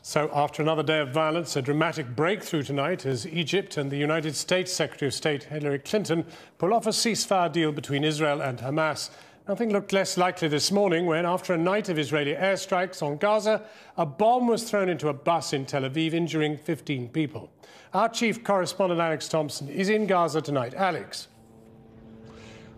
So after another day of violence, a dramatic breakthrough tonight as Egypt and the United States Secretary of State Hillary Clinton pull off a ceasefire deal between Israel and Hamas. Nothing looked less likely this morning when, after a night of Israeli airstrikes on Gaza, a bomb was thrown into a bus in Tel Aviv, injuring 15 people. Our chief correspondent, Alex Thompson, is in Gaza tonight. Alex.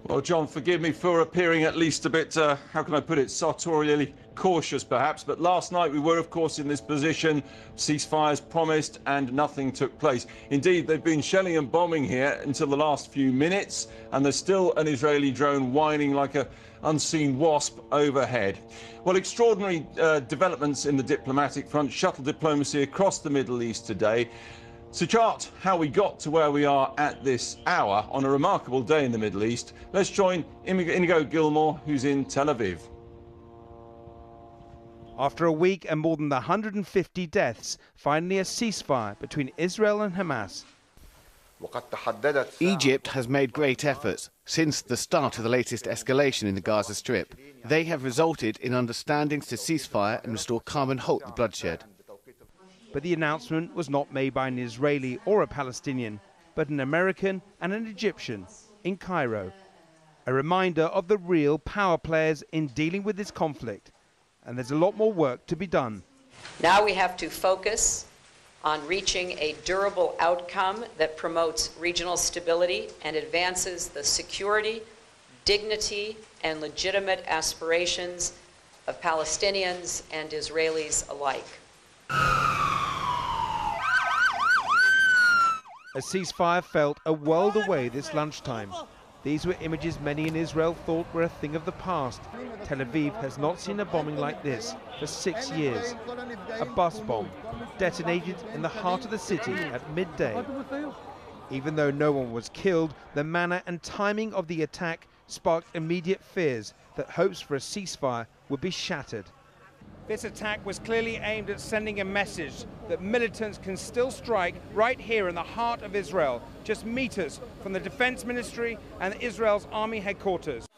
Well, John, forgive me for appearing at least a bit, how can I put it, sartorially cautious perhaps, but last night we were, of course, in this position, ceasefires promised and nothing took place. Indeed, they've been shelling and bombing here until the last few minutes, and there's still an Israeli drone whining like an unseen wasp overhead. Well, extraordinary developments in the diplomatic front, shuttle diplomacy across the Middle East today. To chart how we got to where we are at this hour on a remarkable day in the Middle East, let's join Inigo Gilmore, who's in Tel Aviv. After a week and more than 150 deaths, finally a ceasefire between Israel and Hamas. Egypt has made great efforts since the start of the latest escalation in the Gaza Strip. They have resulted in understandings to ceasefire and restore calm and halt the bloodshed. But the announcement was not made by an Israeli or a Palestinian, but an American and an Egyptian in Cairo. A reminder of the real power players in dealing with this conflict. And there's a lot more work to be done. Now we have to focus on reaching a durable outcome that promotes regional stability and advances the security, dignity, and legitimate aspirations of Palestinians and Israelis alike. A ceasefire felt a world away this lunchtime. These were images many in Israel thought were a thing of the past. Tel Aviv has not seen a bombing like this for 6 years. A bus bomb detonated in the heart of the city at midday. Even though no one was killed, the manner and timing of the attack sparked immediate fears that hopes for a ceasefire would be shattered. This attack was clearly aimed at sending a message that militants can still strike right here in the heart of Israel, just meters from the Defense Ministry and Israel's army headquarters.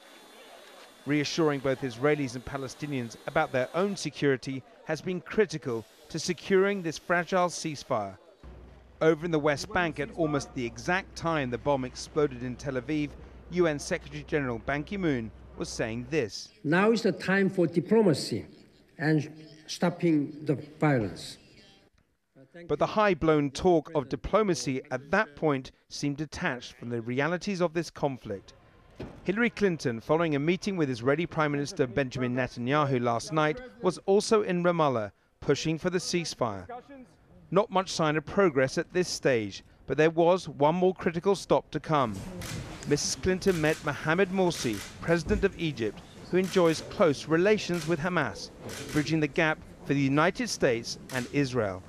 Reassuring both Israelis and Palestinians about their own security has been critical to securing this fragile ceasefire. Over in the West Bank, at almost the exact time the bomb exploded in Tel Aviv, UN Secretary General Ban Ki-moon was saying this. Now is the time for diplomacy and stopping the violence. But the high-blown talk of diplomacy at that point seemed detached from the realities of this conflict. Hillary Clinton, following a meeting with Israeli Prime Minister Benjamin Netanyahu last night, was also in Ramallah, pushing for the ceasefire. Not much sign of progress at this stage, but there was one more critical stop to come. Mrs. Clinton met Mohamed Morsi, President of Egypt, who enjoys close relations with Hamas, bridging the gap for the United States and Israel.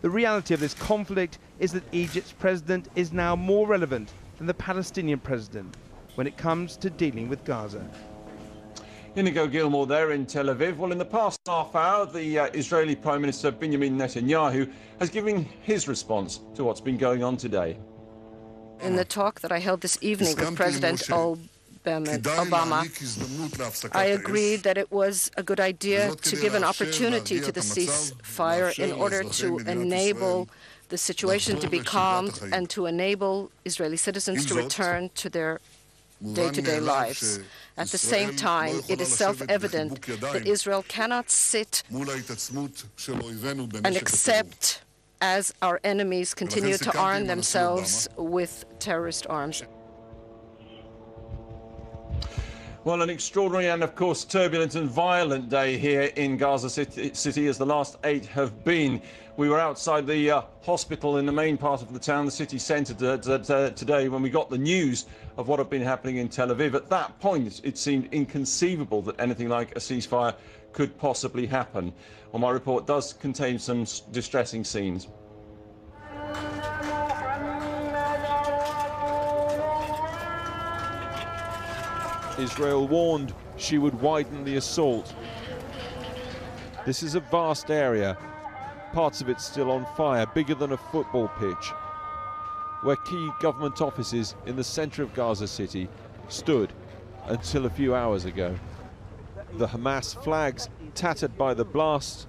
The reality of this conflict is that Egypt's president is now more relevant than the Palestinian president when it comes to dealing with Gaza. Inigo Gilmore there in Tel Aviv. Well, in the past half hour, the Israeli Prime Minister Benjamin Netanyahu has given his response to what's been going on today. In the talk that I held this evening with President Obama, I agreed that it was a good idea to give an opportunity to the ceasefire in order to enable the situation to be calmed and to enable Israeli citizens to return to their day-to-day lives. At the same time, it is self-evident that Israel cannot sit and accept as our enemies continue to arm themselves with terrorist arms. Well, an extraordinary and, of course, turbulent and violent day here in Gaza City, as the last 8 have been. We were outside the hospital in the main part of the town, the city centre, today when we got the news of what had been happening in Tel Aviv. At that point, it seemed inconceivable that anything like a ceasefire could possibly happen. Well, my report does contain some distressing scenes. Israel warned she would widen the assault. This is a vast area, parts of it still on fire, bigger than a football pitch, where key government offices in the centre of Gaza City stood until a few hours ago. The Hamas flags tattered by the blast,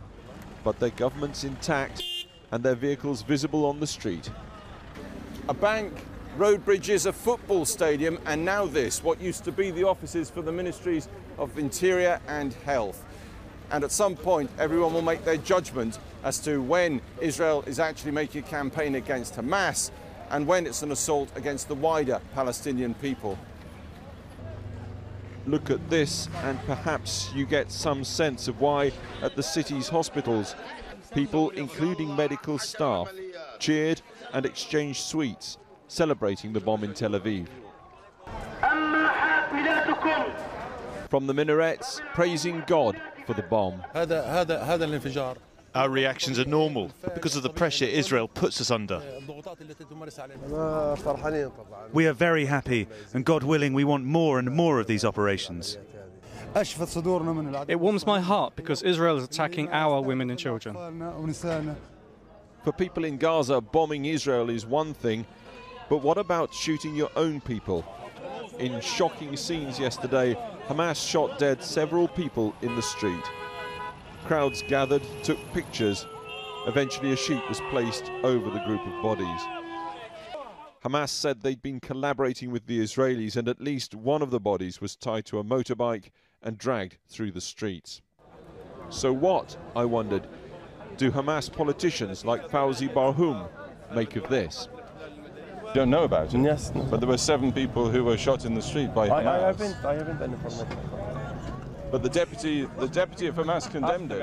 but their government's intact and their vehicles visible on the street. A bank, road bridges, a football stadium, and now this, what used to be the offices for the Ministries of Interior and Health. And at some point, everyone will make their judgment as to when Israel is actually making a campaign against Hamas and when it's an assault against the wider Palestinian people. Look at this, and perhaps you get some sense of why at the city's hospitals, people, including medical staff, cheered and exchanged sweets, celebrating the bomb in Tel Aviv. From the minarets, praising God for the bomb. Our reactions are normal because of the pressure Israel puts us under. We are very happy, and God willing, we want more and more of these operations. It warms my heart because Israel is attacking our women and children. For people in Gaza, bombing Israel is one thing, but what about shooting your own people? In shocking scenes yesterday, Hamas shot dead several people in the street. Crowds gathered, took pictures. Eventually a sheet was placed over the group of bodies. Hamas said they'd been collaborating with the Israelis, and at least one of the bodies was tied to a motorbike and dragged through the streets. So what, I wondered, do Hamas politicians like Fawzi Barhoum make of this? Don't know about it, yes, but there were 7 people who were shot in the street by Hamas. I haven't been informed. But the deputy of Hamas condemned it.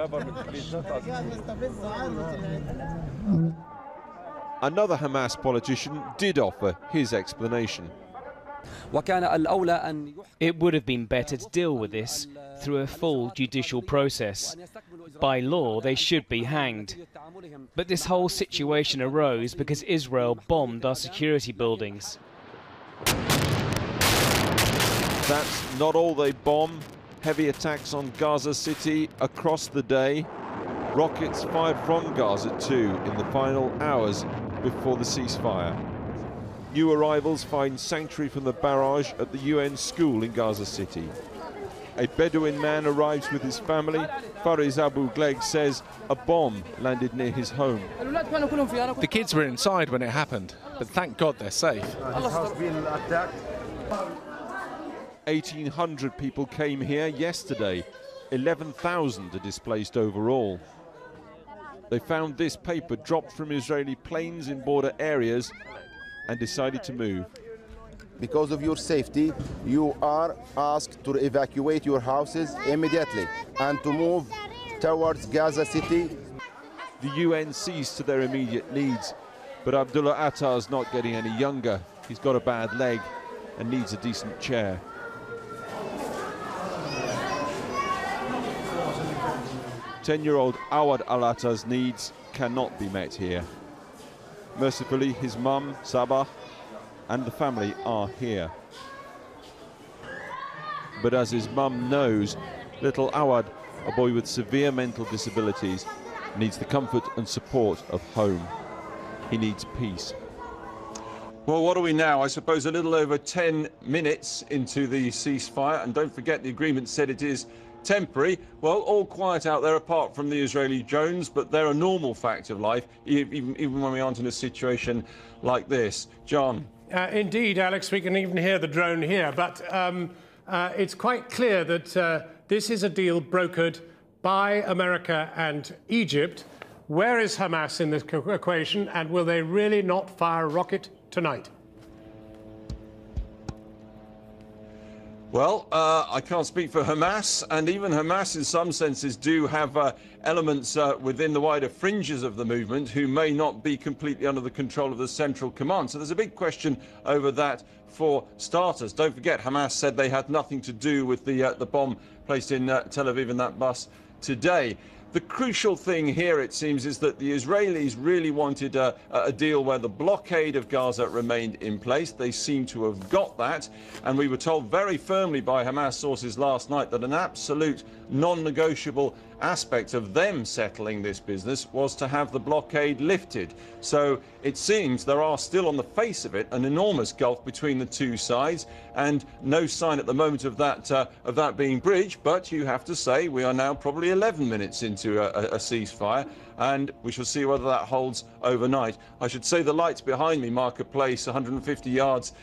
Another Hamas politician did offer his explanation. It would have been better to deal with this through a full judicial process. By law, they should be hanged. But this whole situation arose because Israel bombed our security buildings. That's not all they bomb. Heavy attacks on Gaza City across the day. Rockets fired from Gaza too in the final hours before the ceasefire. New arrivals find sanctuary from the barrage at the UN school in Gaza City. A Bedouin man arrives with his family. Fariz Abu Gleg says a bomb landed near his home. The kids were inside when it happened, but thank God they're safe. 1,800 people came here yesterday. 11,000 are displaced overall. They found this paper dropped from Israeli planes in border areas and decided to move. Because of your safety, you are asked to evacuate your houses immediately and to move towards Gaza City. The UN sees to their immediate needs, but Abdullah Attar's not getting any younger. He's got a bad leg and needs a decent chair. 10-year-old Awad Al-Attar's needs cannot be met here. Mercifully, his mum, Sabah, and the family are here. But as his mum knows, little Awad, a boy with severe mental disabilities, needs the comfort and support of home. He needs peace. Well, what are we now? I suppose a little over 10 minutes into the ceasefire, and don't forget the agreement said it is temporary. Well, all quiet out there apart from the Israeli drones, but they're a normal fact of life, even when we aren't in a situation like this. John? Indeed, Alex, we can even hear the drone here, but it's quite clear that this is a deal brokered by America and Egypt. Where is Hamas in this equation, and will they really not fire a rocket tonight? Well, I can't speak for Hamas, and even Hamas in some senses do have elements within the wider fringes of the movement who may not be completely under the control of the central command. So there's a big question over that for starters. Don't forget, Hamas said they had nothing to do with the bomb placed in Tel Aviv in that bus today. The crucial thing here, it seems, is that the Israelis really wanted a deal where the blockade of Gaza remained in place. They seem to have got that. And we were told very firmly by Hamas sources last night that an absolute non-negotiable aspect of them settling this business was to have the blockade lifted. So it seems there are still, on the face of it, an enormous gulf between the two sides, and no sign at the moment of that being bridged. But you have to say we are now probably 11 minutes into to a ceasefire, and we shall see whether that holds overnight. I should say the lights behind me mark a place 150 yards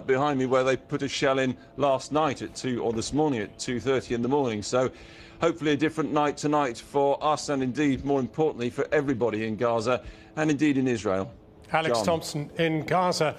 behind me where they put a shell in last night or this morning at 2:30 in the morning. So hopefully a different night tonight for us, and indeed, more importantly, for everybody in Gaza and indeed in Israel. Alex John. Thompson in Gaza.